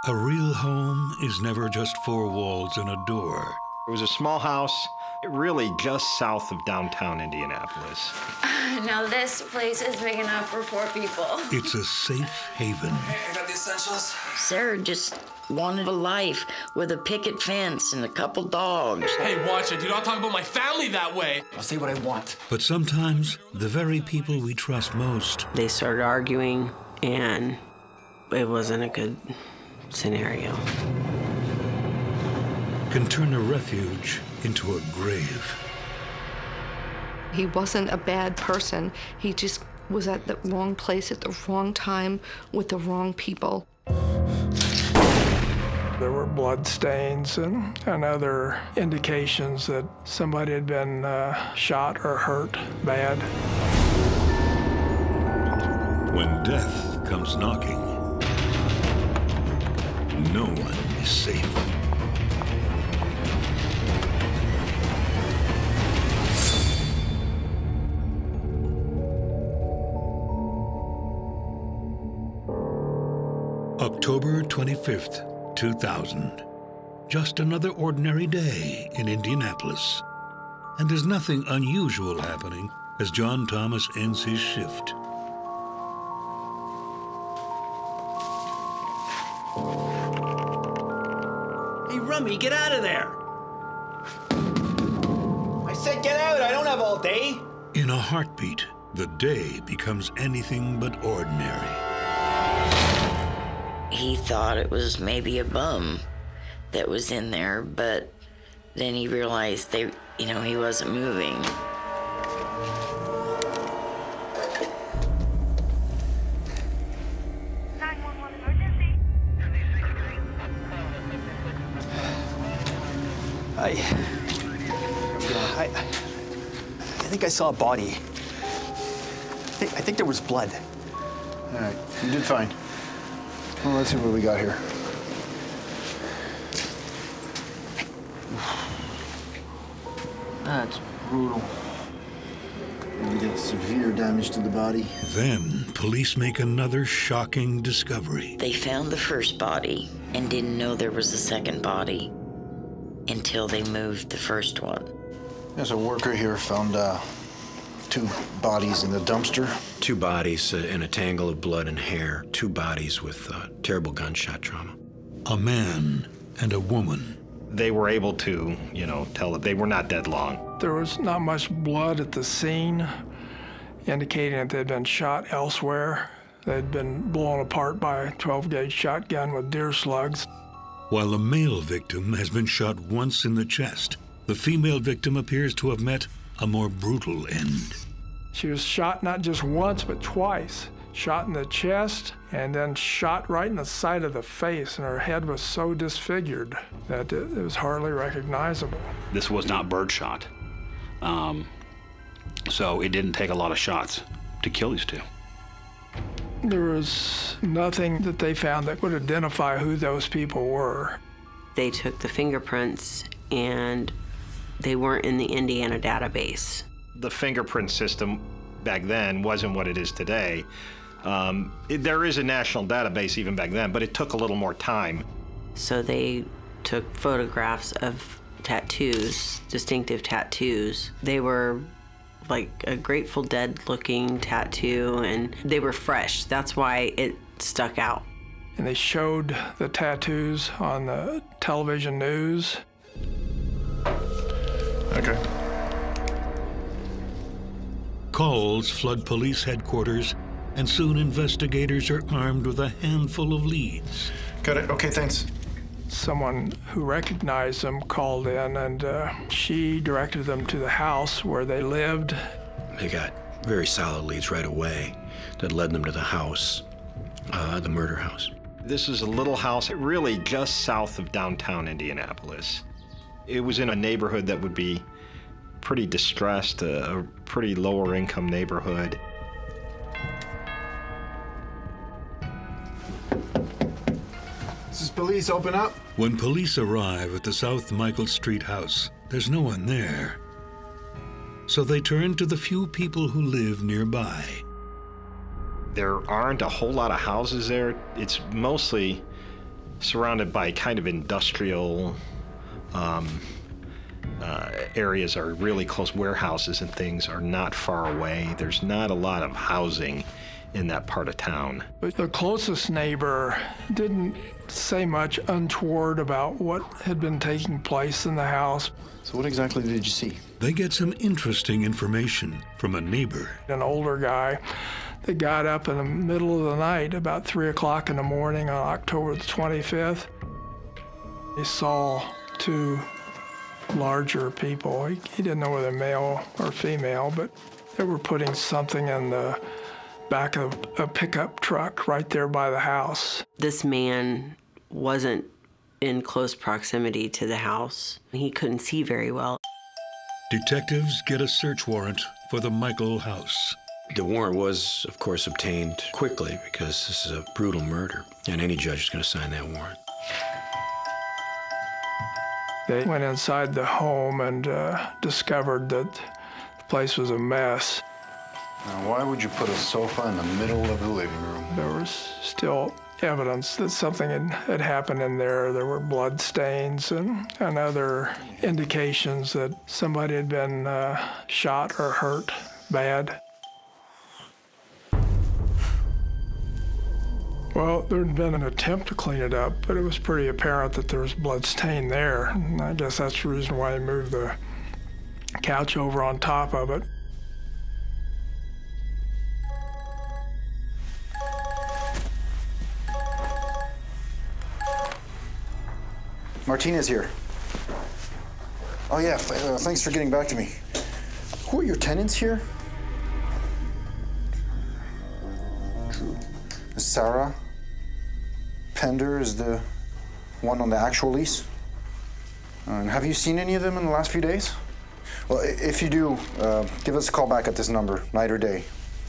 A real home is never just four walls and a door. It was a small house, really just south of downtown Indianapolis. Now this place is big enough for four people. It's a safe haven. Hey, I got the essentials. Sarah just wanted a life with a picket fence and a couple dogs. Hey, watch it. Do not talk about my family that way. I'll say what I want. But sometimes, the very people we trust most They started arguing, and it wasn't a good scenario. can turn a refuge into a grave. He wasn't a bad person. He just was at the wrong place at the wrong time with the wrong people. There were blood stains and other indications that somebody had been shot or hurt bad. When death comes knocking, no one is safe. October 25th, 2000. Just another ordinary day in Indianapolis. And there's nothing unusual happening as John Thomas ends his shift. Hey, Rummy, get out of there! I said get out! I don't have all day! In a heartbeat, the day becomes anything but ordinary. He thought it was maybe a bum that was in there, but then he realized he wasn't moving. I think I saw a body. I think there was blood. All right, you did fine. Well, let's see what we got here. That's brutal. We got severe damage to the body. Then, police make another shocking discovery. They found the first body and didn't know there was a second body until they moved the first one. There's a worker here found two bodies in the dumpster. Two bodies in a tangle of blood and hair. Two bodies with terrible gunshot trauma. A man and a woman. They were able to, tell that they were not dead long. There was not much blood at the scene, indicating that they'd been shot elsewhere. They'd been blown apart by a 12-gauge shotgun with deer slugs. While the male victim has been shot once in the chest, the female victim appears to have met a more brutal end. She was shot not just once, but twice. Shot in the chest and then shot right in the side of the face, and her head was so disfigured that it was hardly recognizable. This was not birdshot. So it didn't take a lot of shots to kill these two. There was nothing that they found that would identify who those people were. They took the fingerprints, and they weren't in the Indiana database. The fingerprint system back then wasn't what it is today. There is a national database even back then, but it took a little more time. So they took photographs of tattoos, distinctive tattoos. They were like a Grateful Dead looking tattoo, and they were fresh. That's why it stuck out. And they showed the tattoos on the television news. Okay. Calls flood police headquarters, and soon investigators are armed with a handful of leads. Got it. Okay, thanks. Someone who recognized them called in, and she directed them to the house where they lived. They got very solid leads right away that led them to the house, the murder house. This is a little house really just south of downtown Indianapolis. It was in a neighborhood that would be pretty distressed, a pretty lower income neighborhood. This is police, open up. When police arrive at the South Michael Street house, there's no one there. So they turn to the few people who live nearby. There aren't a whole lot of houses there. It's mostly surrounded by kind of industrial areas, are really close. Warehouses and things are not far away. There's not a lot of housing in that part of town. But the closest neighbor didn't say much untoward about what had been taking place in the house. So what exactly did you see? They get some interesting information from a neighbor. An older guy that got up in the middle of the night, about 3 o'clock in the morning on October the 25th. He saw two larger people. He didn't know whether male or female, but they were putting something in the back of a pickup truck right there by the house. This man wasn't in close proximity to the house. He couldn't see very well. Detectives get a search warrant for the Michael house. The warrant was, of course, obtained quickly because this is a brutal murder, and any judge is going to sign that warrant. They went inside the home and discovered that the place was a mess. Now, why would you put a sofa in the middle of the living room? There was still evidence that something had happened in there. There were blood stains and other indications that somebody had been shot or hurt bad. Well, there had been an attempt to clean it up, but it was pretty apparent that there was blood stain there. And I guess that's the reason why they moved the couch over on top of it. Martinez here. Oh yeah, thanks for getting back to me. Who are your tenants here? Sarah Pender is the one on the actual lease. And have you seen any of them in the last few days? Well, if you do, give us a call back at this number, night or day.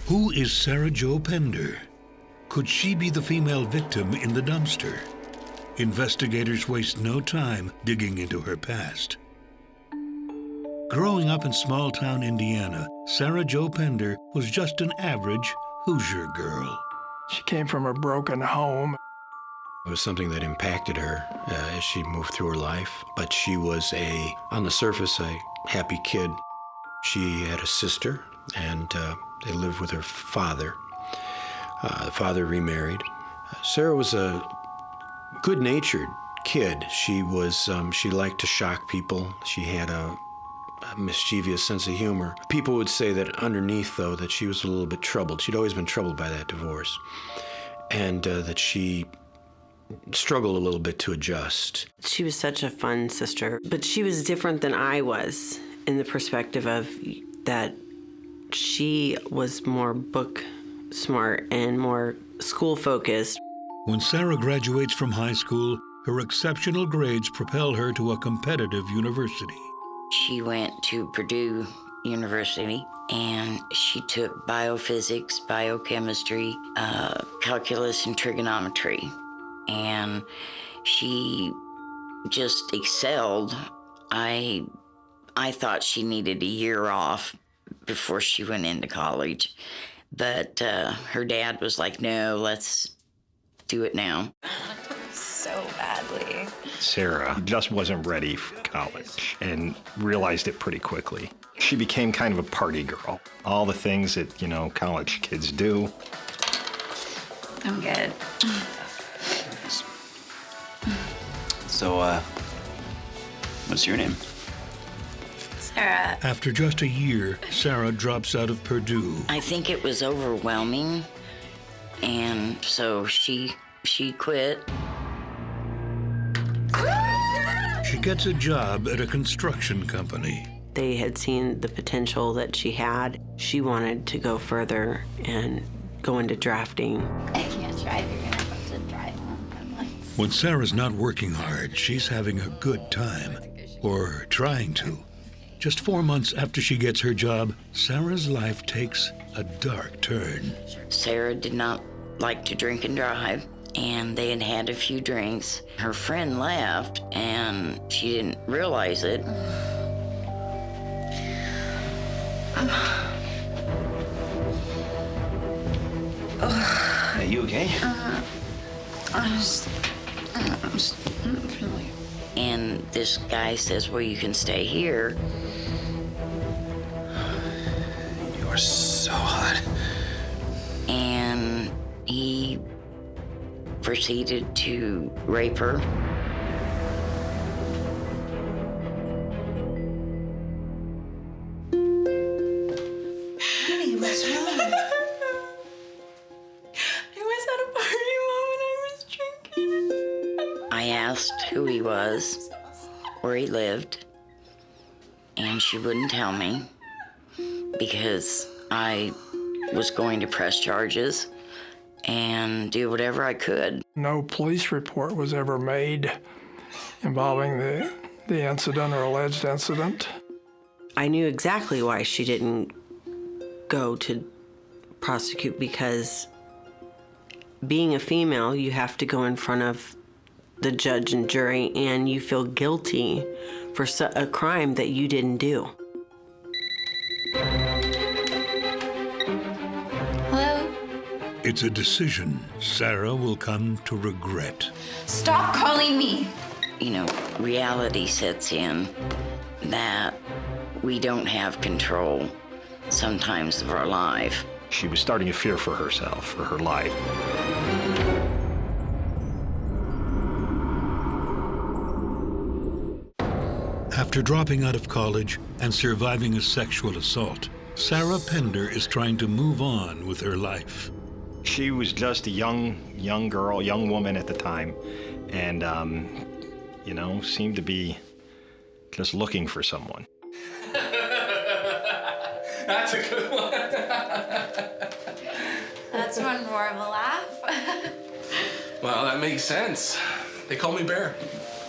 Who is Sarah Jo Pender? Could she be the female victim in the dumpster? Investigators waste no time digging into her past. Growing up in small-town Indiana, Sarah Jo Pender was just an average Hoosier girl. She came from a broken home. It was something that impacted her as she moved through her life, but she was on the surface, a happy kid. She had a sister, and they lived with her father. The father remarried. Sarah was a good-natured kid. She liked to shock people. She had a mischievous sense of humor. People would say that underneath, though, that she was a little bit troubled. She'd always been troubled by that divorce, and that she struggled a little bit to adjust. She was such a fun sister, but she was different than I was in the perspective of that she was more book smart and more school focused. When Sarah graduates from high school, her exceptional grades propel her to a competitive university. She went to Purdue University, and she took biophysics, biochemistry, calculus, and trigonometry. And she just excelled. I thought she needed a year off before she went into college. But her dad was like, no, let's do it now. So badly. Sarah just wasn't ready for college and realized it pretty quickly. She became kind of a party girl. All the things that, college kids do. I'm good. So, what's your name? Sarah. After just a year, Sarah drops out of Purdue. I think it was overwhelming, and so she quit. She gets a job at a construction company. They had seen the potential that she had. She wanted to go further and go into drafting. I can't drive. You're gonna have to drive home. I'm like... When Sarah's not working hard, she's having a good time, or trying to. Just 4 months after she gets her job, Sarah's life takes a dark turn. Sarah did not like to drink and drive, and they had had a few drinks. Her friend left, and she didn't realize it. Are you okay? I And this guy says, well, you can stay here. You are so hot. And he proceeded to rape her. Honey, what's wrong? I was at a party, Mom, and I was drinking. I asked who he was, where he lived, and she wouldn't tell me because I was going to press charges and do whatever I could. No police report was ever made involving the incident or alleged incident. I knew exactly why she didn't go to prosecute, because being a female, you have to go in front of the judge and jury, and you feel guilty for a crime that you didn't do. Hello? It's a decision Sarah will come to regret. Stop calling me. You know, reality sets in that we don't have control sometimes of our life. She was starting to fear for herself, for her life. After dropping out of college and surviving a sexual assault, Sarah Pender is trying to move on with her life. She was just a young girl, young woman at the time, and, you know, seemed to be just looking for someone. That's a good one. That's one more of a laugh. Well, that makes sense. They call me Bear.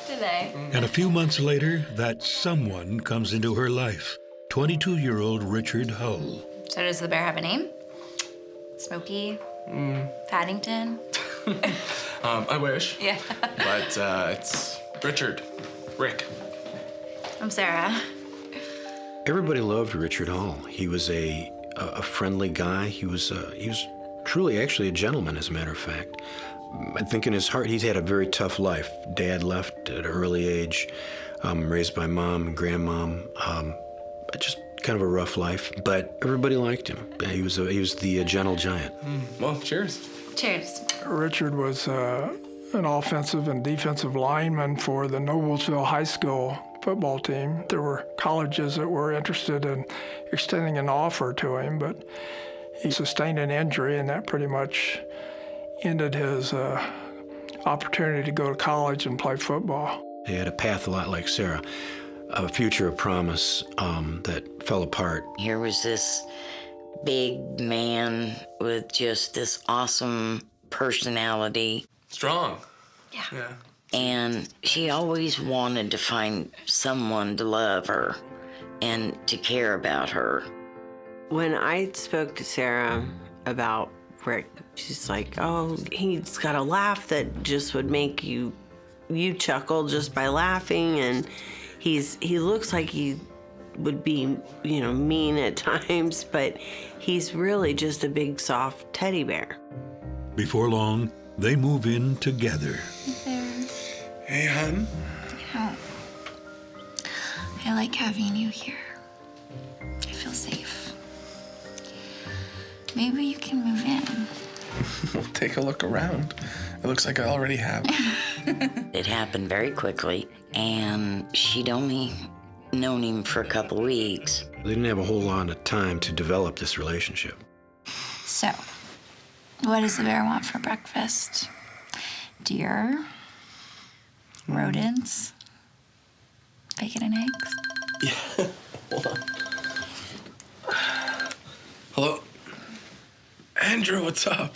Today. And a few months later, that someone comes into her life, 22-year-old Richard Hull. So does the bear have a name? Smokey? Paddington? I wish. Yeah. But it's Richard. Rick. I'm Sarah. Everybody loved Richard Hall. He was a friendly guy. He was truly actually a gentleman, as a matter of fact. I think in his heart, he's had a very tough life. Dad left at an early age, raised by mom and grandmom. Just kind of a rough life, but everybody liked him. He was the gentle giant. Well, cheers. Cheers. Richard was an offensive and defensive lineman for the Noblesville High School football team. There were colleges that were interested in extending an offer to him, but he sustained an injury, and that pretty much ended his opportunity to go to college and play football. He had a path a lot like Sarah, a future of promise that fell apart. Here was this big man with just this awesome personality. Strong. Yeah. And she always wanted to find someone to love her and to care about her. When I spoke to Sarah about Rick, she's like, oh, he's got a laugh that just would make you chuckle just by laughing, and he looks like he would be, mean at times, but he's really just a big soft teddy bear. Before long, they move in together. Hey, hon. Yeah. I like having you here. I feel safe. Maybe you can move in. We'll take a look around. It looks like I already have. It happened very quickly, and she'd only known him for a couple weeks. They didn't have a whole lot of time to develop this relationship. So, what does the bear want for breakfast? Deer? Rodents? Bacon and eggs? Yeah. Hold on. Hello? Andrew, what's up?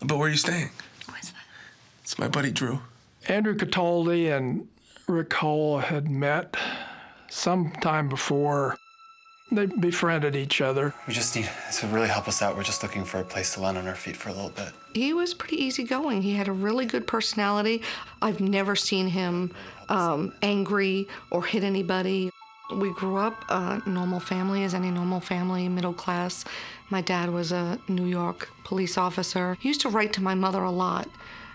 But where are you staying? What's that? It's my buddy Drew. Andrew Cataldi and Rick Hull had met sometime before. They befriended each other. We just need to really help us out. We're just looking for a place to land on our feet for a little bit. He was pretty easygoing. He had a really good personality. I've never seen him angry or hit anybody. We grew up a normal family, as any normal family, middle class. My dad was a New York police officer. He used to write to my mother a lot,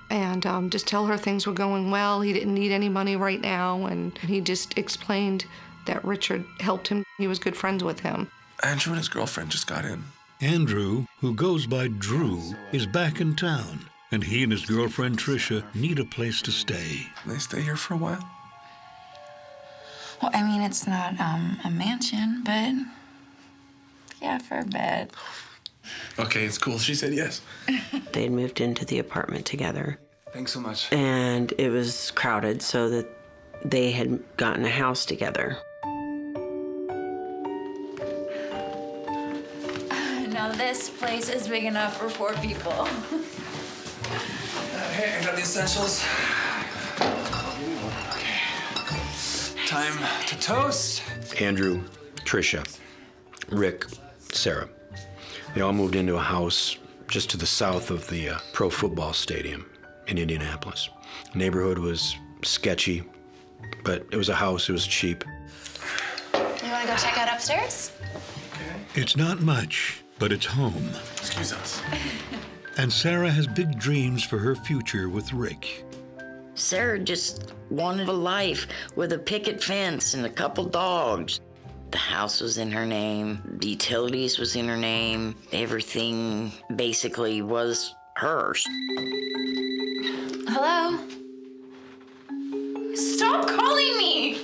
and just tell her things were going well. He didn't need any money right now, and he just explained that Richard helped him. He was good friends with him. Andrew and his girlfriend just got in. Andrew, who goes by Drew, is back in town, and he and his girlfriend Tricia need a place to stay. Can they stay here for a while? Well, I mean, it's not a mansion, but yeah, for a bit. Okay, it's cool. She said yes. They'd moved into the apartment together. Thanks so much. And it was crowded, so that they had gotten a house together. Now this place is big enough for 4 people. Hey, I got the essentials. Okay. Time to toast. Andrew, Tricia, Rick, Sarah. They all moved into a house just to the south of the pro football stadium in Indianapolis. The neighborhood was sketchy, but it was a house, it was cheap. You want to go check out upstairs? It's not much, but it's home. Excuse us. And Sarah has big dreams for her future with Rick. Sarah just wanted a life with a picket fence and a couple dogs. The house was in her name, the utilities was in her name, everything basically was hers. Hello? Stop calling me!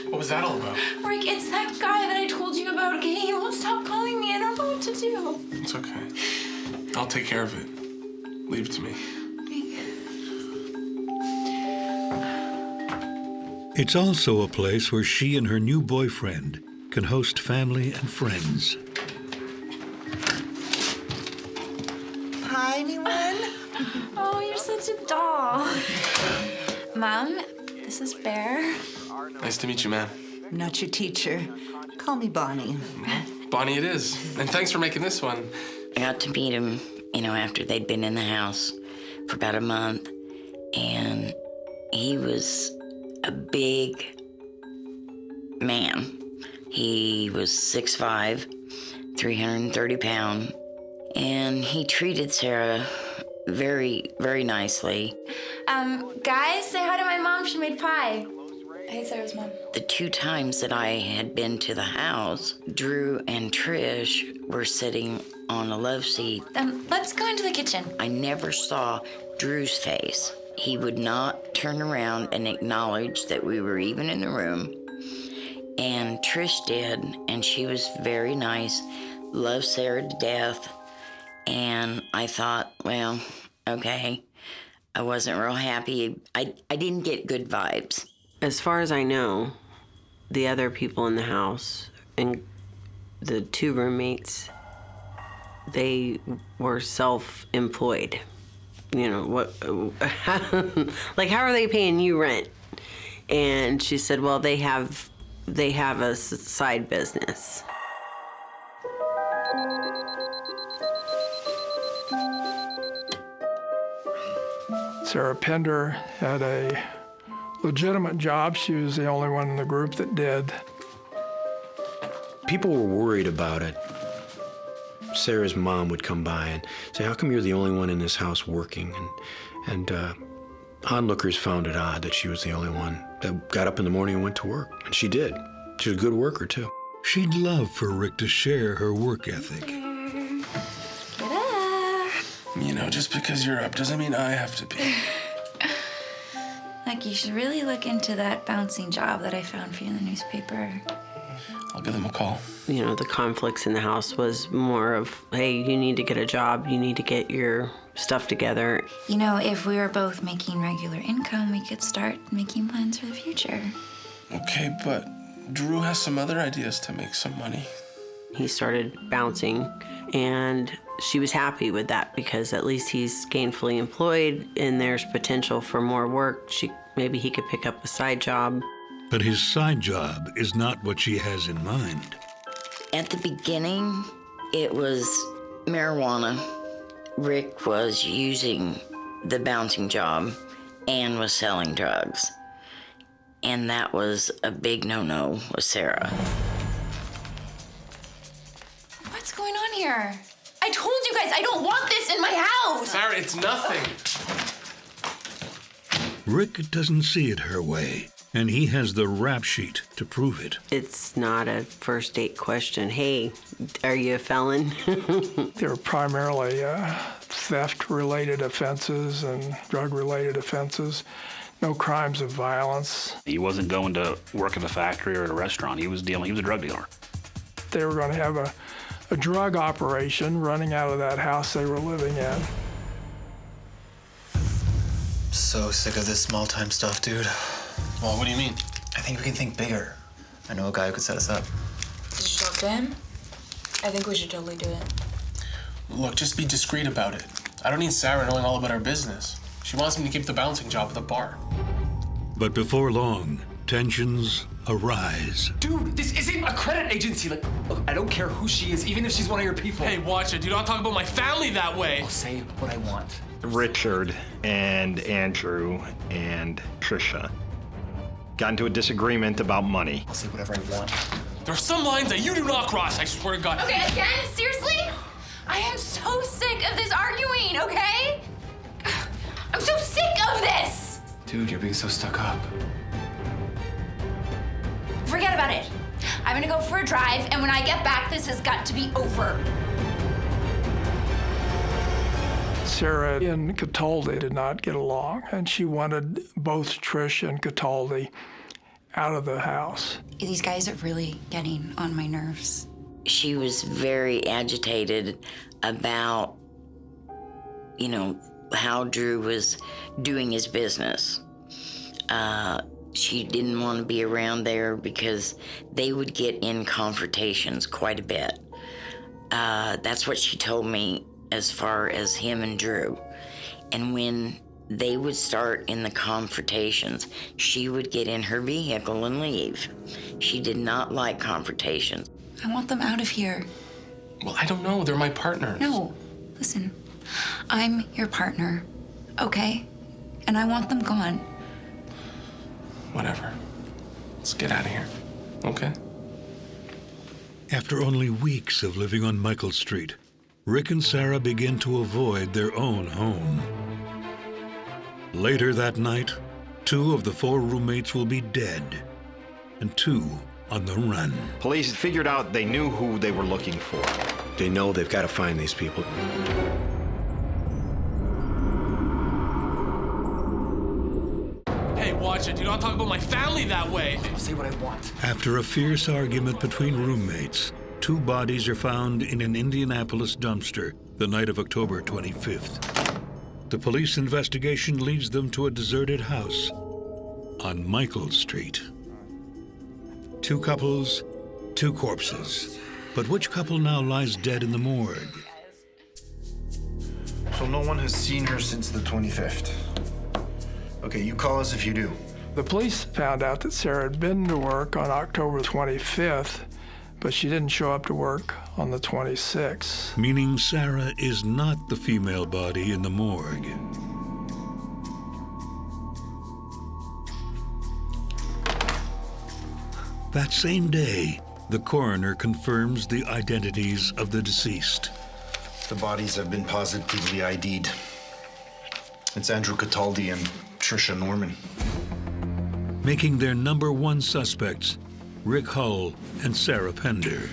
What was that all about? Rick, it's that guy that I told you about, okay? He won't stop calling me. I don't know what to do. It's okay. I'll take care of it. Leave it to me. It's also a place where she and her new boyfriend can host family and friends. Hi, anyone? Oh, you're such a doll. Mom, this is Bear. Nice to meet you, ma'am. I'm not your teacher. Call me Bonnie. Bonnie it is. And thanks for making this one. I got to meet him, after they'd been in the house for about a month. And he was a big man. He was 6'5", 330 pounds. And he treated Sarah very, very nicely. Guys, say hi to my mom. She made pie. Hey, Sarah's mom. The 2 times that I had been to the house, Drew and Trish were sitting on a love seat. Let's go into the kitchen. I never saw Drew's face. He would not turn around and acknowledge that we were even in the room. And Trish did, and she was very nice, loved Sarah to death. And I thought, well, okay. I wasn't real happy. I didn't get good vibes. As far as I know, the other people in the house and the 2 roommates, they were self-employed. What? Like, how are they paying you rent? And she said, well, they have a side business. Sarah Pender had a legitimate job. She was the only one in the group that did. People were worried about it. Sarah's mom would come by and say, how come you're the only one in this house working? And onlookers found it odd that she was the only one that got up in the morning and went to work. And she did. She was a good worker, too. She'd love for Rick to share her work ethic. Get up. Just because you're up doesn't mean I have to be. Like, you should really look into that bouncing job that I found for you in the newspaper. I'll give them a call. The conflicts in the house was more of, hey, you need to get a job, you need to get your stuff together. If we were both making regular income, we could start making plans for the future. Okay, but Drew has some other ideas to make some money. He started bouncing, and she was happy with that because at least he's gainfully employed and there's potential for more work. Maybe he could pick up a side job. But his side job is not what she has in mind. At the beginning, it was marijuana. Rick was using the bouncing job and was selling drugs. And that was a big no-no with Sarah. What's going on here? I I told you guys I don't want this in my house. Sarah, it's nothing. Rick doesn't see it her way, and he has the rap sheet to prove it. It's not a first date question. Hey, are you a felon? They were primarily theft-related offenses and drug-related offenses. No crimes of violence. He wasn't going to work at a factory or at a restaurant. He was a drug dealer. They were going to have a drug operation running out of that house they were living in. So sick of this small-time stuff, dude. Well, what do you mean? I think we can think bigger. I know a guy who could set us up. Did you talk to him? I think we should totally do it. Look, just be discreet about it. I don't need Sarah knowing all about our business. She wants me to keep the bouncing job at the bar. But before long, tensions arise. Dude, this isn't a credit agency. Like, look, I don't care who she is, even if she's one of your people. Hey, watch it. Do not talk about my family that way. I'll say what I want. Richard and Andrew and Trisha got into a disagreement about money. I'll say whatever I want. There are some lines that you do not cross, I swear to God. Okay, again? Seriously? I am so sick of this arguing, okay? I'm so sick of this! Dude, you're being so stuck up. Forget about it. I'm gonna go for a drive, and when I get back, this has got to be over. Sarah and Cataldi did not get along, and she wanted both Trish and Cataldi out of the house. These guys are really getting on my nerves. She was very agitated about, how Drew was doing his business. She didn't want to be around there because they would get in confrontations quite a bit. That's what she told me as far as him and Drew. And when they would start in the confrontations, she would get in her vehicle and leave. She did not like confrontations. I want them out of here. Well, I don't know. They're my partners. No, listen. I'm your partner, okay? And I want them gone. Whatever. Let's get out of here, okay? After only weeks of living on Michael Street, Rick and Sarah begin to avoid their own home. Later that night, 2 of the 4 roommates will be dead, and 2 on the run. Police figured out they knew who they were looking for. They know they've got to find these people. Hey, watch it. Do not talk about my family that way. I'll say what I want. After a fierce argument between roommates, 2 bodies are found in an Indianapolis dumpster the night of October 25th. The police investigation leads them to a deserted house on Michael Street. 2 couples, 2 corpses. But which couple now lies dead in the morgue? So no one has seen her since the 25th. Okay, you call us if you do. The police found out that Sarah had been to work on October 25th, but she didn't show up to work on the 26th. Meaning Sarah is not the female body in the morgue. That same day, the coroner confirms the identities of the deceased. The bodies have been positively ID'd. It's Andrew Cataldi and Trisha Norman. Making their number 1 suspects Rick Hull and Sarah Pender.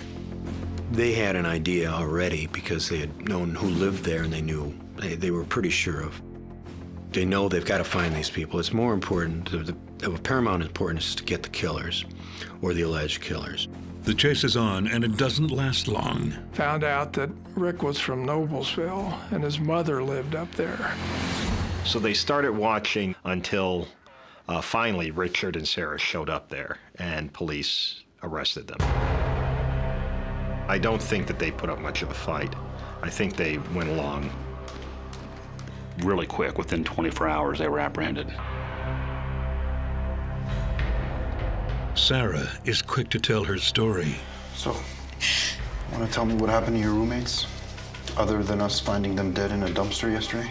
They had an idea already because they had known who lived there, and they were pretty sure of. They know they've got to find these people. It's more important, of paramount importance, to get the killers or the alleged killers. The chase is on, and it doesn't last long. Found out that Rick was from Noblesville, and his mother lived up there. So they started watching until finally Richard and Sarah showed up there, and police arrested them. I don't think that they put up much of a fight. I think they went along Really quick, within 24 hours, they were apprehended. Sarah is quick to tell her story. So, want to tell me what happened to your roommates? Other than us finding them dead in a dumpster yesterday?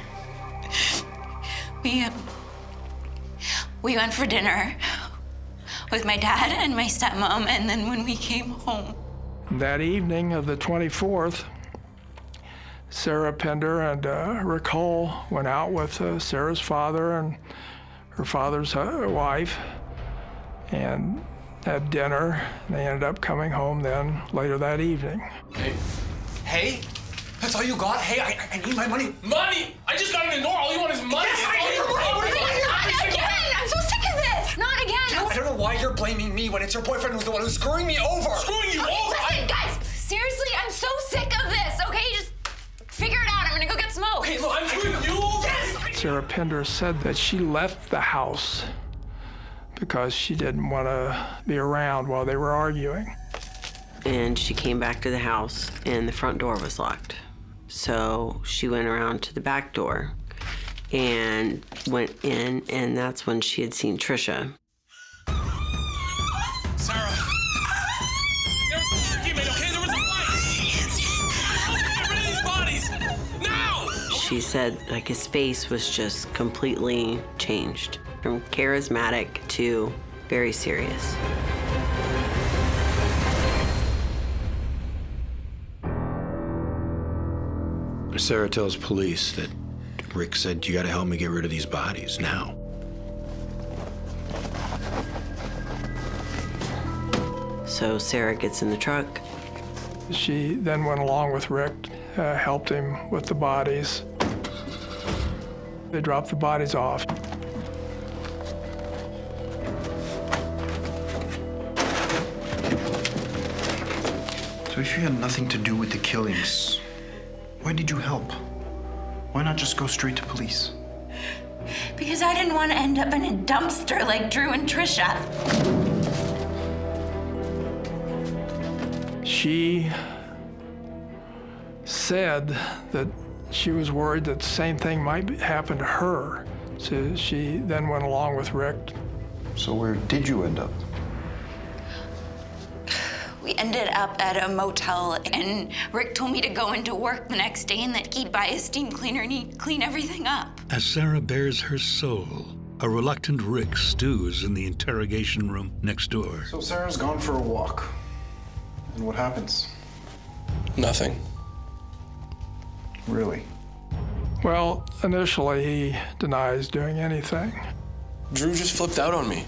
We went for dinner with my dad and my stepmom, and then when we came home. That evening of the 24th, Sarah Pender and Rick Hull went out with Sarah's father and her father's wife and had dinner. And they ended up coming home then later that evening. Hey? That's all you got? Hey, I need my money. Money? I just got an door. All you want is money. Yes, not again! I'm so sick of this! Not again! I don't know why you're blaming me when it's your boyfriend who's the one who's screwing me over. Screwing you over? Listen, guys, seriously, I'm so sick of this, okay? Just figure it out. I'm gonna go get smoke. Hey, look, I'm screwing you over. Yes! Sarah Pender said that she left the house because she didn't want to be around while they were arguing. And she came back to the house and the front door was locked. So she went around to the back door and went in, and that's when she had seen Trisha. Sarah. Okay, there was a fight. Get rid of these bodies. Now! She said, like, his face was just completely changed from charismatic to very serious. Sarah tells police that Rick said, "You gotta help me get rid of these bodies now." So Sarah gets in the truck. She then went along with Rick, helped him with the bodies. They dropped the bodies off. So if you had nothing to do with the killings, why did you help? Why not just go straight to police? Because I didn't want to end up in a dumpster like Drew and Trisha. She said that she was worried that the same thing might happen to her. So she then went along with Rick. So where did you end up? We ended up at a motel, and Rick told me to go into work the next day and that he'd buy a steam cleaner and he'd clean everything up. As Sarah bares her soul, a reluctant Rick stews in the interrogation room next door. So Sarah's gone for a walk. And what happens? Nothing. Really? Well, initially he denies doing anything. Drew just flipped out on me.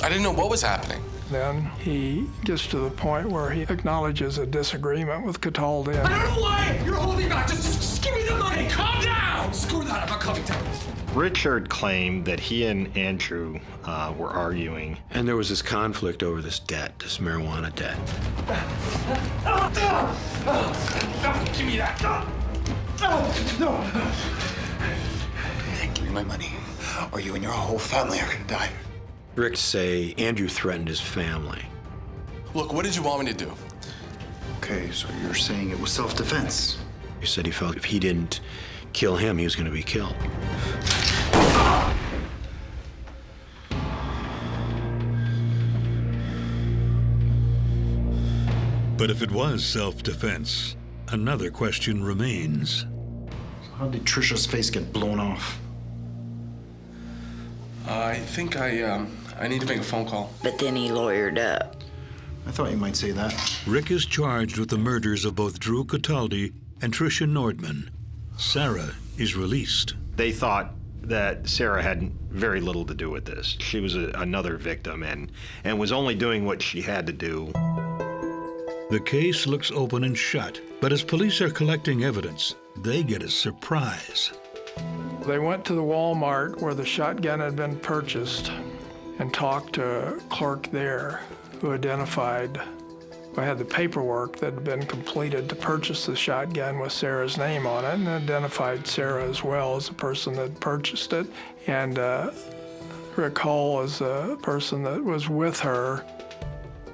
I didn't know what was happening. Then he gets to the point where he acknowledges a disagreement with Cataldi. I don't know why you're holding back. Just give me the money. Calm down. Screw that. I'm not coming down. Richard claimed that he and Andrew were arguing. And there was this conflict over this debt, this marijuana debt. Give me that. No. Give me my money, or you and your whole family are gonna die. Rick say Andrew threatened his family. Look, what did you want me to do? Okay, so you're saying it was self-defense. He said he felt if he didn't kill him, he was going to be killed. But if it was self-defense, another question remains. So how did Trisha's face get blown off? I think I need to make a phone call. But then he lawyered up. I thought you might say that. Rick is charged with the murders of both Drew Cataldi and Trisha Nordman. Sarah is released. They thought that Sarah had very little to do with this. She was another victim and was only doing what she had to do. The case looks open and shut, but as police are collecting evidence, they get a surprise. They went to the Walmart where the shotgun had been purchased and talked to a clerk there who identified, I had the paperwork that had been completed to purchase the shotgun with Sarah's name on it, and identified Sarah as well as the person that purchased it. And Rick Hull as the person that was with her.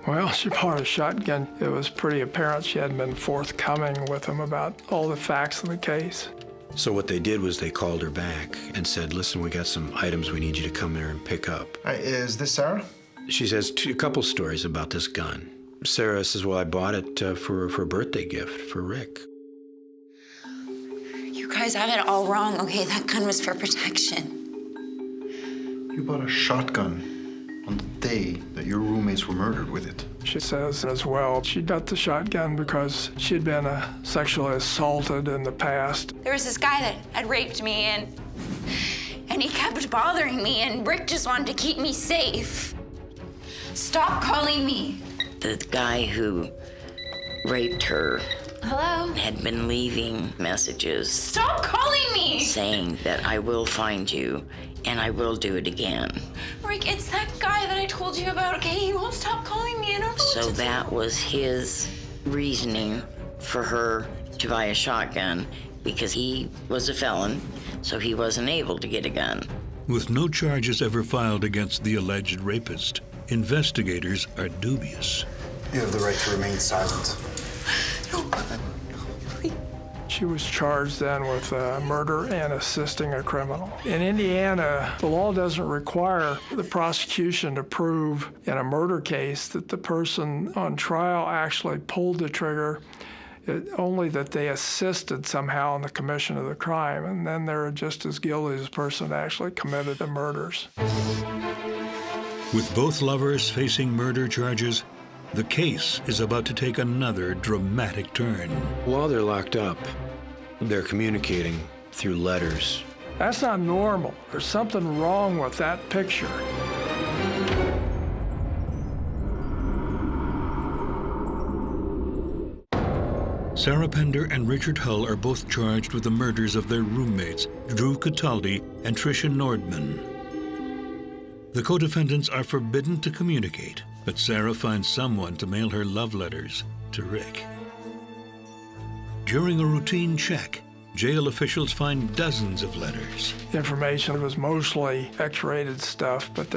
Well, she bought a shotgun. It was pretty apparent she hadn't been forthcoming with him about all the facts of the case. So what they did was they called her back and said, "Listen, we got some items we need you to come there and pick up." Is this Sarah? She says a couple stories about this gun. Sarah says, "Well, I bought it for a birthday gift for Rick." You guys have it all wrong, okay? That gun was for protection. You bought a shotgun on the day that your roommates were murdered with it. She says as well, she got the shotgun because she'd been a sexually assaulted in the past. There was this guy that had raped me, and he kept bothering me, and Rick just wanted to keep me safe. Stop calling me. The guy who raped her Hello? had been leaving messages Stop calling me! saying that I will find you and I will do it again. Rick, it's that guy that I told you about, okay? He won't stop calling me. I don't know So what to that was his reasoning for her to buy a shotgun, because he was a felon, so he wasn't able to get a gun. With no charges ever filed against the alleged rapist, investigators are dubious. You have the right to remain silent. She was charged then with murder and assisting a criminal. In Indiana, the law doesn't require the prosecution to prove in a murder case that the person on trial actually pulled the trigger, only that they assisted somehow in the commission of the crime, and then they're just as guilty as the person that actually committed the murders. With both lovers facing murder charges, the case is about to take another dramatic turn. While they're locked up, they're communicating through letters. That's not normal. There's something wrong with that picture. Sarah Pender and Richard Hull are both charged with the murders of their roommates, Drew Cataldi and Tricia Nordman. The co-defendants are forbidden to communicate, but Sarah finds someone to mail her love letters to Rick. During a routine check, jail officials find dozens of letters. The information was mostly X-rated stuff, but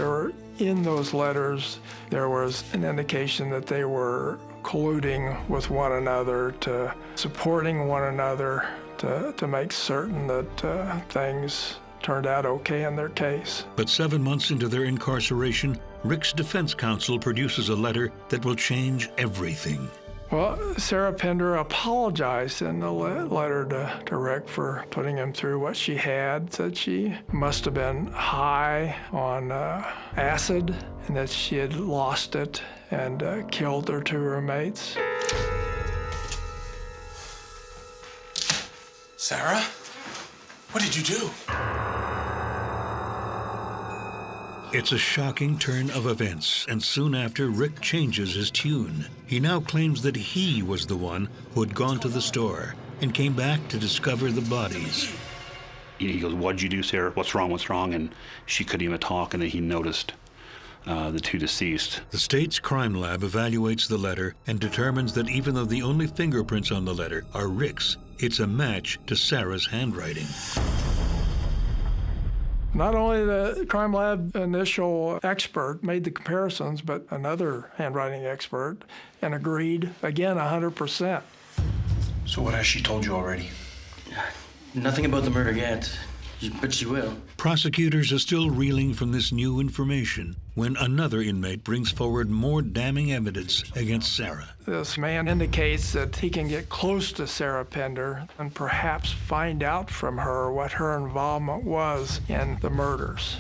in those letters, there was an indication that they were colluding with one another, to supporting one another, to make certain that things turned out okay in their case. But 7 months into their incarceration, Rick's defense counsel produces a letter that will change everything. Well, Sarah Pender apologized in the letter to Rick for putting him through what she had. Said she must have been high on acid and that she had lost it and killed her two roommates. Sarah? What did you do? It's a shocking turn of events, and soon after, Rick changes his tune. He now claims that he was the one who had gone to the store and came back to discover the bodies. He goes, "What'd you do, Sarah? What's wrong? What's wrong?" And she couldn't even talk, and then he noticed the two deceased. The state's crime lab evaluates the letter and determines that even though the only fingerprints on the letter are Rick's, it's a match to Sarah's handwriting. Not only the crime lab initial expert made the comparisons, but another handwriting expert, and agreed, again, 100%. So what has she told you already? Nothing about the murder yet, but she will. Prosecutors are still reeling from this new information when another inmate brings forward more damning evidence against Sarah. This man indicates that he can get close to Sarah Pender and perhaps find out from her what her involvement was in the murders,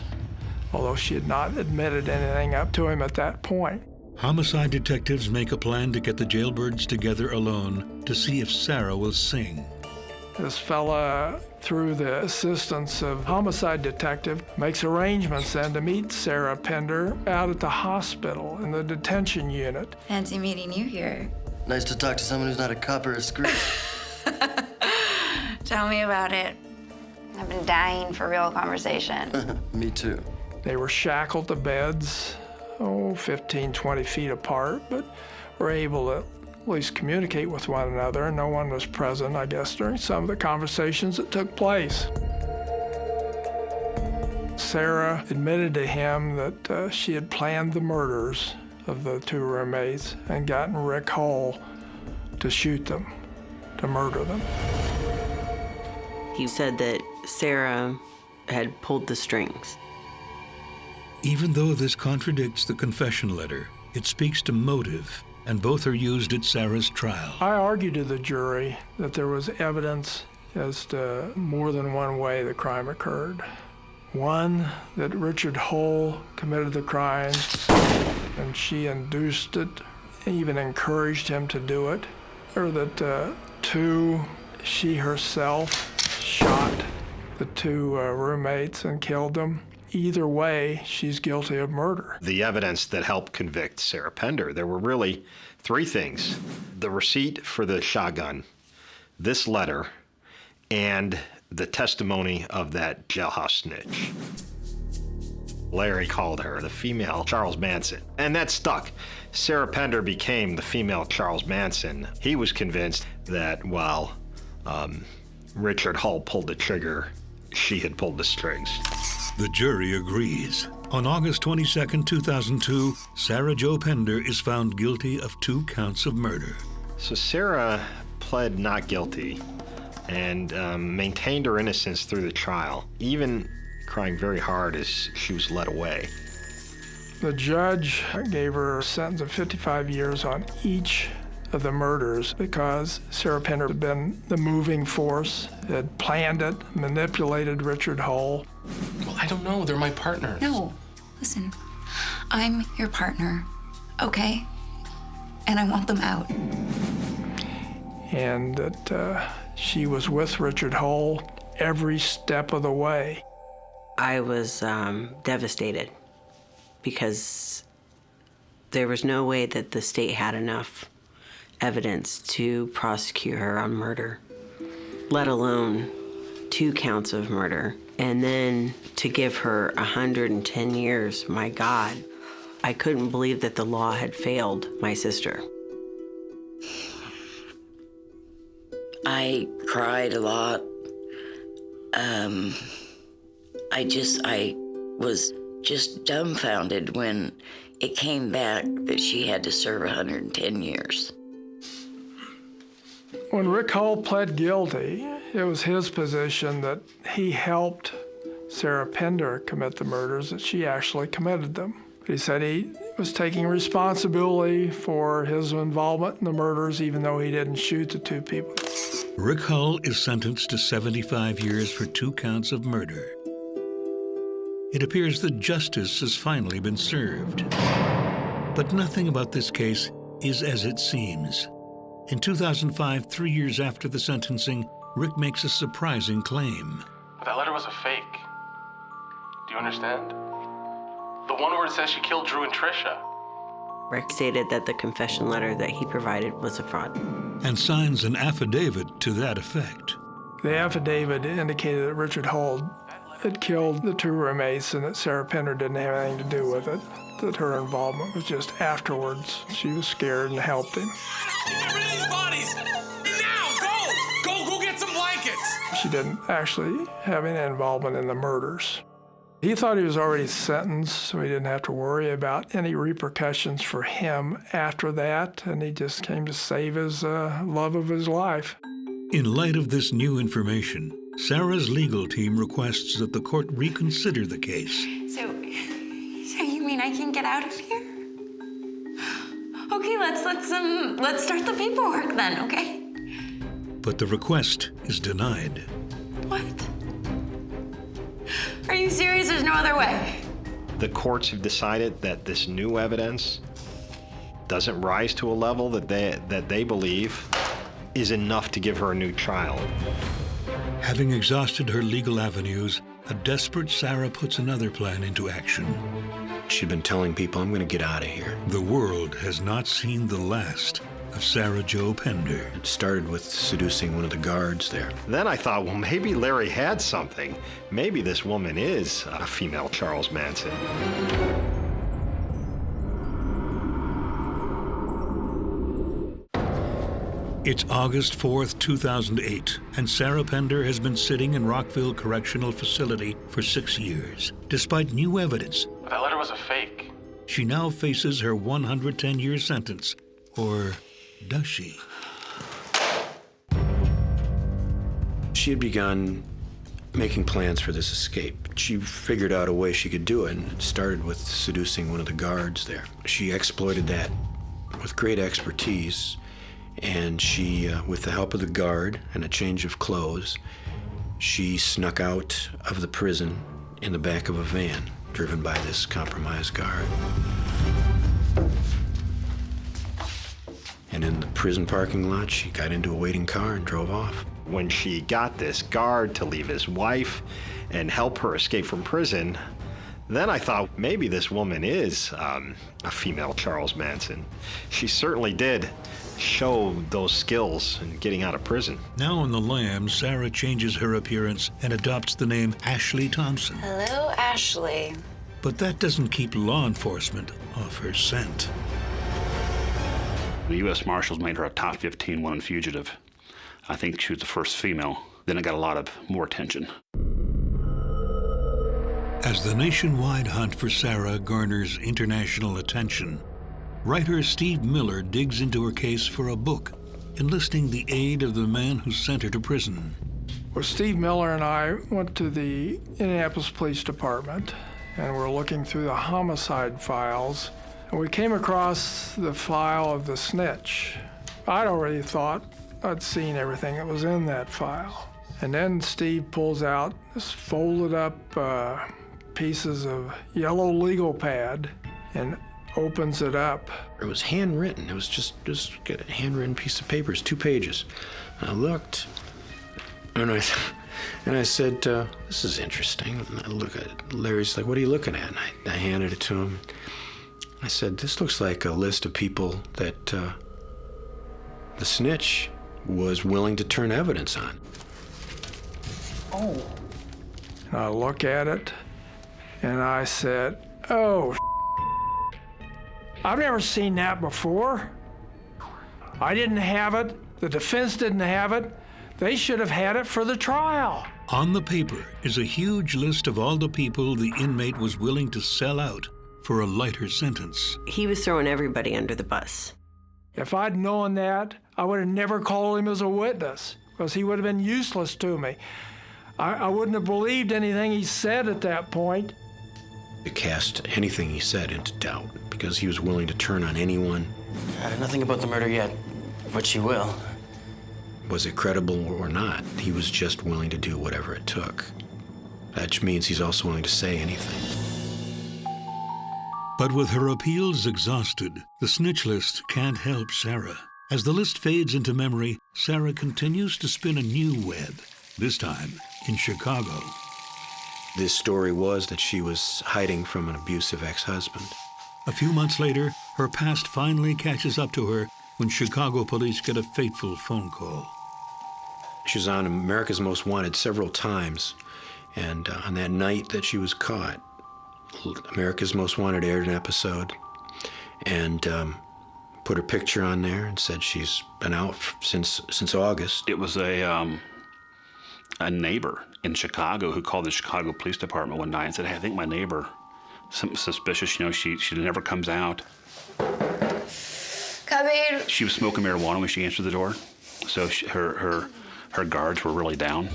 although she had not admitted anything up to him at that point. Homicide detectives make a plan to get the jailbirds together alone to see if Sarah will sing. This fella, through the assistance of homicide detective, makes arrangements then to meet Sarah Pender out at the hospital in the detention unit. Fancy meeting you here. Nice to talk to someone who's not a cop or a screw. Tell me about it. I've been dying for real conversation. Me too. They were shackled to beds, 15, 20 feet apart, but were able to at least communicate with one another, and no one was present, I guess, during some of the conversations that took place. Sarah admitted to him that she had planned the murders of the two roommates and gotten Rick Hull to shoot them, to murder them. He said that Sarah had pulled the strings. Even though this contradicts the confession letter, it speaks to motive, and both are used at Sarah's trial. I argued to the jury that there was evidence as to more than one way the crime occurred. One, that Richard Hull committed the crime, and she induced it, even encouraged him to do it. Or that 2, she herself shot the 2 roommates and killed them. Either way, she's guilty of murder. The evidence that helped convict Sarah Pender, there were really 3 things: the receipt for the shotgun, this letter, and the testimony of that jailhouse snitch. Larry called her the female Charles Manson, and that stuck. Sarah Pender became the female Charles Manson. He was convinced that while Richard Hull pulled the trigger, she had pulled the strings. The jury agrees. On August 22, 2002, Sarah Jo Pender is found guilty of 2 counts of murder. So Sarah pled not guilty and maintained her innocence through the trial, even crying very hard as she was led away. The judge gave her a sentence of 55 years on each of the murders because Sarah Pender had been the moving force, had planned it, manipulated Richard Hull. Well, I don't know. They're my partners. No, listen, I'm your partner, okay? And I want them out. And that she was with Richard Hull every step of the way. I was devastated because there was no way that the state had enough evidence to prosecute her on murder, let alone 2 counts of murder. And then to give her 110 years, my God. I couldn't believe that the law had failed my sister. I cried a lot. I was just dumbfounded when it came back that she had to serve 110 years. When Rick Hull pled guilty, it was his position that he helped Sarah Pender commit the murders, that she actually committed them. He said he was taking responsibility for his involvement in the murders, even though he didn't shoot the 2 people. Rick Hull is sentenced to 75 years for 2 counts of murder. It appears that justice has finally been served. But nothing about this case is as it seems. In 2005, 3 years after the sentencing, Rick makes a surprising claim. But that letter was a fake. Do you understand? The one where it says she killed Drew and Trisha. Rick stated that the confession letter that he provided was a fraud. And signs an affidavit to that effect. The affidavit indicated that Richard Hull had killed the 2 roommates and that Sarah Pender didn't have anything to do with it, that her involvement was just afterwards. She was scared and helped him. Get rid of these bodies! Now, go! Go get some blankets! She didn't actually have any involvement in the murders. He thought he was already sentenced, so he didn't have to worry about any repercussions for him after that, and he just came to save his love of his life. In light of this new information, Sarah's legal team requests that the court reconsider the case. So you mean I can get out of here? Okay, let's start the paperwork then, okay? But the request is denied. What? Are you serious? There's no other way. The courts have decided that this new evidence doesn't rise to a level that they believe is enough to give her a new trial. Having exhausted her legal avenues, a desperate Sarah puts another plan into action. She'd been telling people, I'm going to get out of here. The world has not seen the last of Sarah Jo Pender. It started with seducing one of the guards there. Then I thought, well, maybe Larry had something. Maybe this woman is a female Charles Manson. It's August 4th, 2008, and Sarah Pender has been sitting in Rockville Correctional Facility for 6 years. Despite new evidence, But that letter was a fake. she now faces her 110-year sentence. Or does she? She had begun making plans for this escape. She figured out a way she could do it, and it started with seducing one of the guards there. She exploited that with great expertise. And she, with the help of the guard and a change of clothes, she snuck out of the prison in the back of a van driven by this compromised guard. And in the prison parking lot, she got into a waiting car and drove off. When she got this guard to leave his wife and help her escape from prison, then I thought maybe this woman is a female Charles Manson. She certainly did show those skills in getting out of prison. Now on the lam, Sarah changes her appearance and adopts the name Ashley Thompson. Hello, Ashley. But that doesn't keep law enforcement off her scent. The U.S. Marshals made her a top 15 wanted fugitive. I think she was the first female. Then it got a lot of more attention. As the nationwide hunt for Sarah garners international attention, writer Steve Miller digs into her case for a book, enlisting the aid of the man who sent her to prison. Well, Steve Miller and I went to the Indianapolis Police Department, and we're looking through the homicide files, and we came across the file of the snitch. I'd already thought I'd seen everything that was in that file. And then Steve pulls out this folded up pieces of yellow legal pad and opens it up. It was handwritten. It was just a handwritten piece of paper. It's 2 pages. And I looked, and I said, this is interesting. And I look at it. Larry's like, what are you looking at? And I handed it to him. I said, this looks like a list of people that the snitch was willing to turn evidence on. Oh. And I look at it, and I said, oh, I've never seen that before. I didn't have it. The defense didn't have it. They should have had it for the trial. On the paper is a huge list of all the people the inmate was willing to sell out for a lighter sentence. He was throwing everybody under the bus. If I'd known that, I would have never called him as a witness, because he would have been useless to me. I wouldn't have believed anything he said at that point. To cast anything he said into doubt, because he was willing to turn on anyone. I know nothing about the murder yet, but she will. Was it credible or not? He was just willing to do whatever it took. That means he's also willing to say anything. But with her appeals exhausted, the snitch list can't help Sarah. As the list fades into memory, Sarah continues to spin a new web, this time in Chicago. This story was that she was hiding from an abusive ex-husband. A few months later, her past finally catches up to her when Chicago police get a fateful phone call. She was on America's Most Wanted several times, and on that night that she was caught, America's Most Wanted aired an episode and put her picture on there and said she's been out since August. It was a neighbor in Chicago who called the Chicago Police Department one night and said, hey, I think my neighbor, something suspicious, you know, she never comes out. Come in. She was smoking marijuana when she answered the door, so her guards were really down.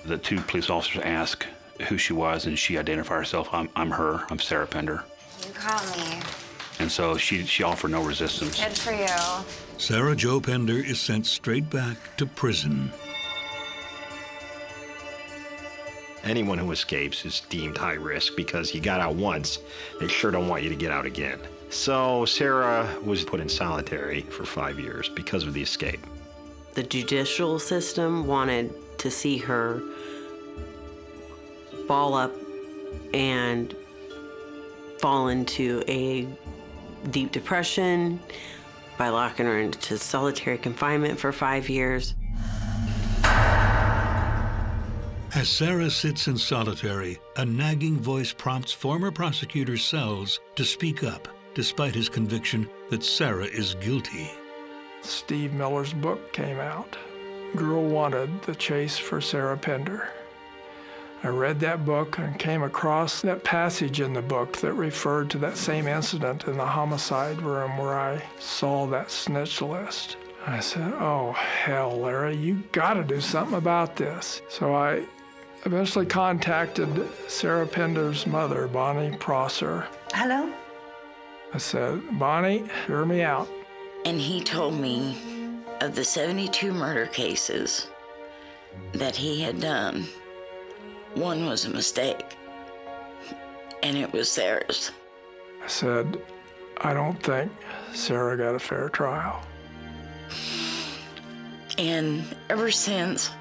The 2 police officers asked who she was, and she identified herself. I'm her. I'm Sarah Pender. You call me. And so she offered no resistance. Good for you. Sarah Jo Pender is sent straight back to prison. Anyone who escapes is deemed high risk because you got out once, they sure don't want you to get out again. So Sarah was put in solitary for 5 years because of the escape. The judicial system wanted to see her ball up and fall into a deep depression by locking her into solitary confinement for 5 years. As Sarah sits in solitary, a nagging voice prompts former prosecutor Sells to speak up, despite his conviction that Sarah is guilty. Steve Miller's book came out, Girl Wanted, The Chase for Sarah Pender. I read that book and came across that passage in the book that referred to that same incident in the homicide room where I saw that snitch list. I said, oh, hell, Larry, you gotta do something about this. So I eventually contacted Sarah Pender's mother, Bonnie Prosser. Hello? I said, Bonnie, hear me out. And he told me of the 72 murder cases that he had done, one was a mistake, and it was Sarah's. I said, I don't think Sarah got a fair trial. And ever since,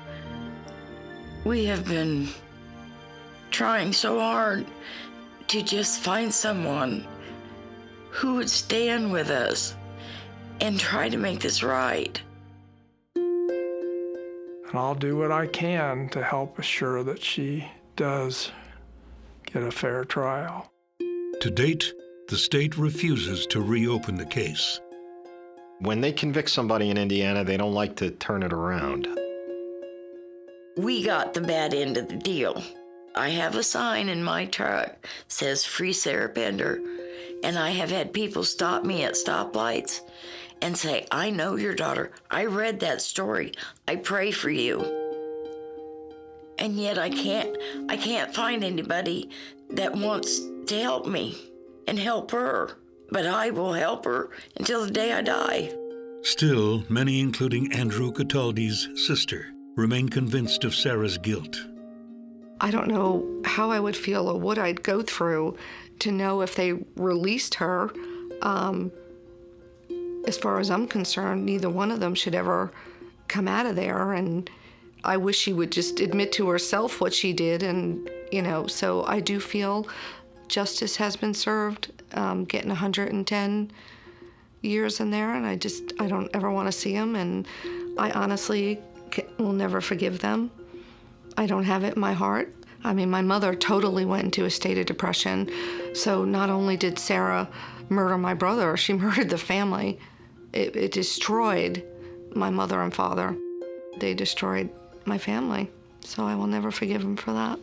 we have been trying so hard to just find someone who would stand with us and try to make this right. And I'll do what I can to help assure that she does get a fair trial. To date, the state refuses to reopen the case. When they convict somebody in Indiana, they don't like to turn it around. We got the bad end of the deal. I have a sign in my truck says Free Sarah Pender, and I have had people stop me at stoplights and say, I know your daughter. I read that story. I pray for you. And yet I can't find anybody that wants to help me and help her. But I will help her until the day I die. Still, many, including Andrew Cataldi's sister, remain convinced of Sarah's guilt. I don't know how I would feel or what I'd go through to know if they released her. As far as I'm concerned, neither one of them should ever come out of there. And I wish she would just admit to herself what she did. And, so I do feel justice has been served, getting 110 years in there. And I don't ever want to see them. And I honestly will never forgive them. I don't have it in my heart. I mean, my mother totally went into a state of depression. So not only did Sarah murder my brother, she murdered the family. It destroyed my mother and father. They destroyed my family. So I will never forgive them for that.